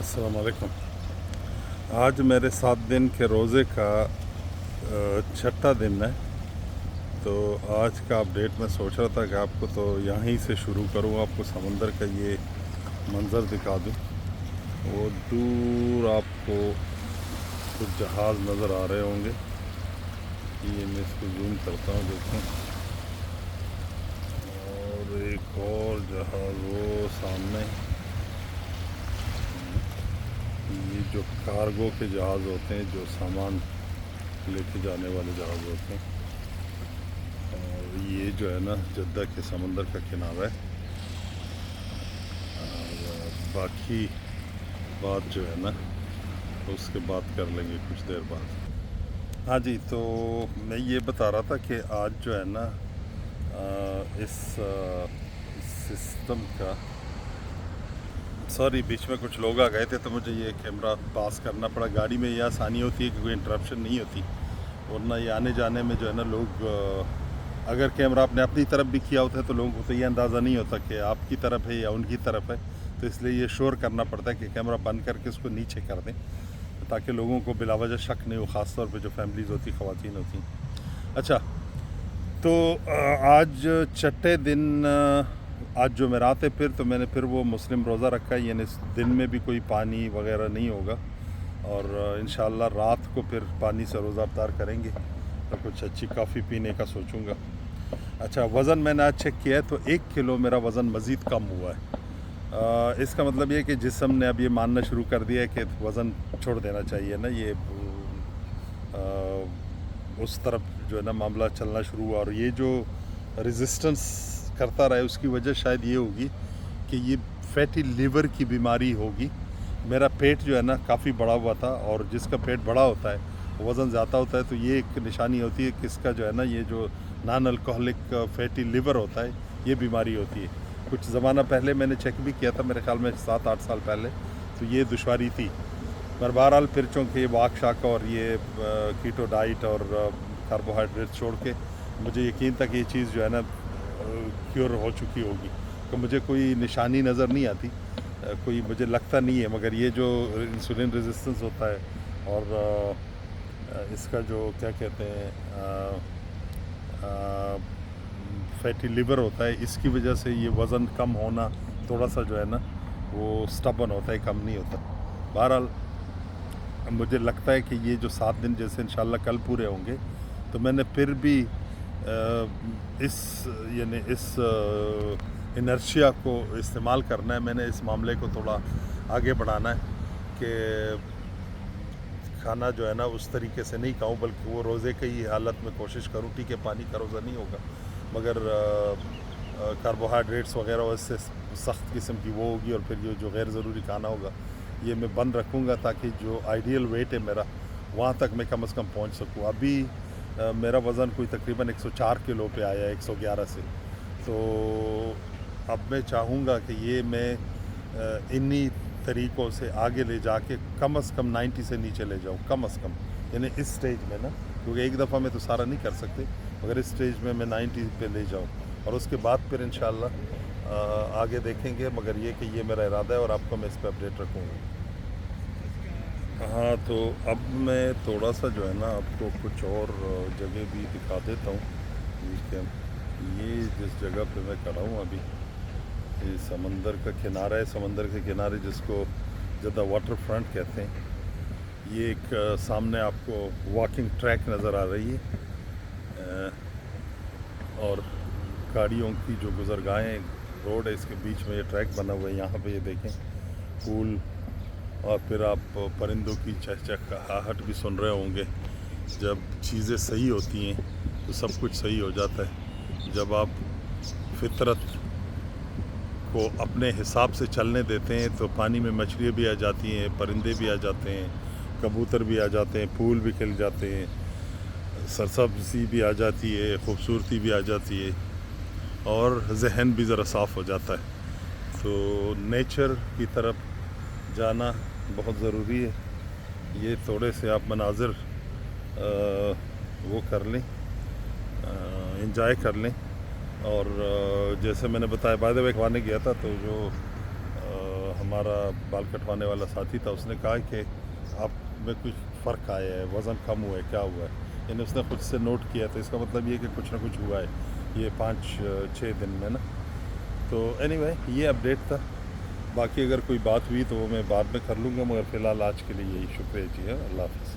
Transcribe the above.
अस्सलाम वालेकुम। आज मेरे 7 दिन के रोज़े का छठा दिन है। तो आज का अपडेट मैं सोच रहा था कि आपको तो यहीं से शुरू करूँ, आपको समंदर का ये मंज़र दिखा दूँ। वो दूर आपको कुछ जहाज़ नज़र आ रहे होंगे। ये मैं इसको जूम करता हूँ, देखें। और एक और जहाज़ वो सामने, ये जो कार्गो के जहाज़ होते हैं, जो सामान लेके जाने वाले जहाज़ होते हैं। और ये जो है ना जद्दा के समंदर का किनारा है। और बाकी बात जो है ना उसके बात कर लेंगे कुछ देर बाद। हाँ जी, तो मैं ये बता रहा था कि आज जो है ना इस सिस्टम का, सॉरी बीच में कुछ लोग आ गए थे तो मुझे ये कैमरा पास करना पड़ा। गाड़ी में ये आसानी होती है कि कोई इंटरप्शन नहीं होती, वरना ये आने जाने में जो है ना लोग अगर कैमरा आपने अपनी तरफ भी किया होता है तो लोगों को तो ये अंदाज़ा नहीं होता कि आपकी तरफ है या उनकी तरफ है। तो इसलिए ये शोर करना पड़ता है कि कैमरा बंद करके उसको नीचे कर दें, ताकि लोगों को बिलावजह शक नहीं हो, ख़ास तौर पे जो फैमिलीज़ होती, ख़वातीन होती। अच्छा, तो आज छठे दिन, आज जो मैं रात है फिर मैंने वो मुस्लिम रोज़ा रखा है, यानी इस दिन में भी कोई पानी वगैरह नहीं होगा। और इंशाअल्लाह रात को फिर पानी से रोज़ा अफ्तार करेंगे, तो कुछ अच्छी कॉफ़ी पीने का सोचूंगा। अच्छा, वज़न मैंने आज चेक किया है तो 1 किलो मेरा वज़न मज़ीद कम हुआ है। इसका मतलब ये कि जिस्म ने अब ये मानना शुरू कर दिया है कि वज़न छोड़ देना चाहिए ना, ये उस तरफ जो है ना मामला चलना शुरू हुआ। और ये जो रेजिस्टेंस करता रहे उसकी वजह शायद ये होगी कि ये फैटी लीवर की बीमारी होगी। मेरा पेट जो है ना काफ़ी बड़ा हुआ था, और जिसका पेट बड़ा होता है वज़न ज़्यादा होता है, तो ये एक निशानी होती है कि इसका जो है ना ये जो नॉन अल्कोहलिक फैटी लीवर होता है, ये बीमारी होती है। कुछ ज़माना पहले मैंने चेक भी किया था, मेरे ख्याल में 7-8 साल पहले, तो ये दुश्वारी थी। पर बहरहाल फिर चूँकि वाक शाक और ये कीटो डाइट और कार्बोहाइड्रेट छोड़ के मुझे यकीन था कि ये चीज़ जो है ना क्योर हो चुकी होगी। तो मुझे कोई निशानी नज़र नहीं आती, कोई मुझे लगता नहीं है। मगर ये जो इंसुलिन रेजिस्टेंस होता है और इसका जो क्या कहते हैं फैटी लिवर होता है, इसकी वजह से ये वज़न कम होना थोड़ा सा जो है ना वो स्टबन होता है, कम नहीं होता। बहरहाल मुझे लगता है कि ये जो 7 दिन जैसे इंशाल्लाह कल पूरे होंगे, तो मैंने फिर भी इस इनर्शिया को इस्तेमाल करना है। मैंने इस मामले को थोड़ा आगे बढ़ाना है कि खाना जो है ना उस तरीके से नहीं खाऊं, बल्कि वो रोज़े की ही हालत में कोशिश करूं। ठीक है, पानी का रोज़ा नहीं होगा, मगर कार्बोहाइड्रेट्स वगैरह उससे सख्त किस्म की वो होगी, और फिर ये जो गैर ज़रूरी खाना होगा ये मैं बंद रखूँगा, ताकि जो आइडियल वेट है मेरा वहाँ तक मैं कम से कम पहुँच सकूँ। अभी मेरा वज़न कोई तकरीबन 104 किलो पे आया है 111 से। तो अब मैं चाहूँगा कि ये मैं इन्हीं तरीक़ों से आगे ले जाके कम से कम 90 से नीचे ले जाऊँ, कम से कम, यानी इस स्टेज में ना, क्योंकि एक दफ़ा में तो सारा नहीं कर सकते, मगर इस स्टेज में मैं 90 पे ले जाऊँ, और उसके बाद फिर इंशाअल्लाह आगे देखेंगे। मगर ये कि ये मेरा इरादा है और आपको मैं इस पर अपडेट रखूँगा। हाँ, तो अब मैं थोड़ा सा जो है ना आपको कुछ और जगह भी दिखा देता हूँ। ये जिस जगह पे मैं खड़ा हूँ अभी, ये समंदर का किनारा है। समंदर के किनारे जिसको जद्दा वाटर फ्रंट कहते हैं, ये एक सामने आपको वॉकिंग ट्रैक नज़र आ रही है, और गाड़ियों की जो गुज़रगाहें रोड है, इसके बीच में ये ट्रैक बना हुआ है। यहाँ पे ये देखें फूल, और फिर आप परिंदों की चहचहाहट भी सुन रहे होंगे। जब चीज़ें सही होती हैं तो सब कुछ सही हो जाता है। जब आप फितरत को अपने हिसाब से चलने देते हैं तो पानी में मछलियाँ भी आ जाती हैं, परिंदे भी आ जाते हैं, कबूतर भी आ जाते हैं, फूल भी खिल जाते हैं, सरसब्ज़ी भी आ जाती है, खूबसूरती भी आ जाती है, और जहन भी ज़रा साफ़ हो जाता है। तो नेचर की तरफ जाना बहुत ज़रूरी है। ये थोड़े से आप मनाज़िर वो कर लें, इंजॉय कर लें। और जैसे मैंने बताया, बाय द वे खाने गया था, तो जो ہمارا بال کٹوانے والا ساتھی تھا، اس نے کہا کہ آپ میں کچھ فرق آیا ہے، وزن کم ہوا ہے، کیا ہوا ہے، یعنی اس نے خود سے نوٹ کیا، تو اس کا مطلب یہ کہ کچھ نہ کچھ ہوا ہے یہ 5-6 دن میں نا. تو اینی وے یہ اپڈیٹ تھا. باقی اگر کوئی بات ہوئی تو وہ میں بعد میں کر لوں گا، مگر فی الحال آج کے لیے یہی. شکریہ جی. اللہ حافظ.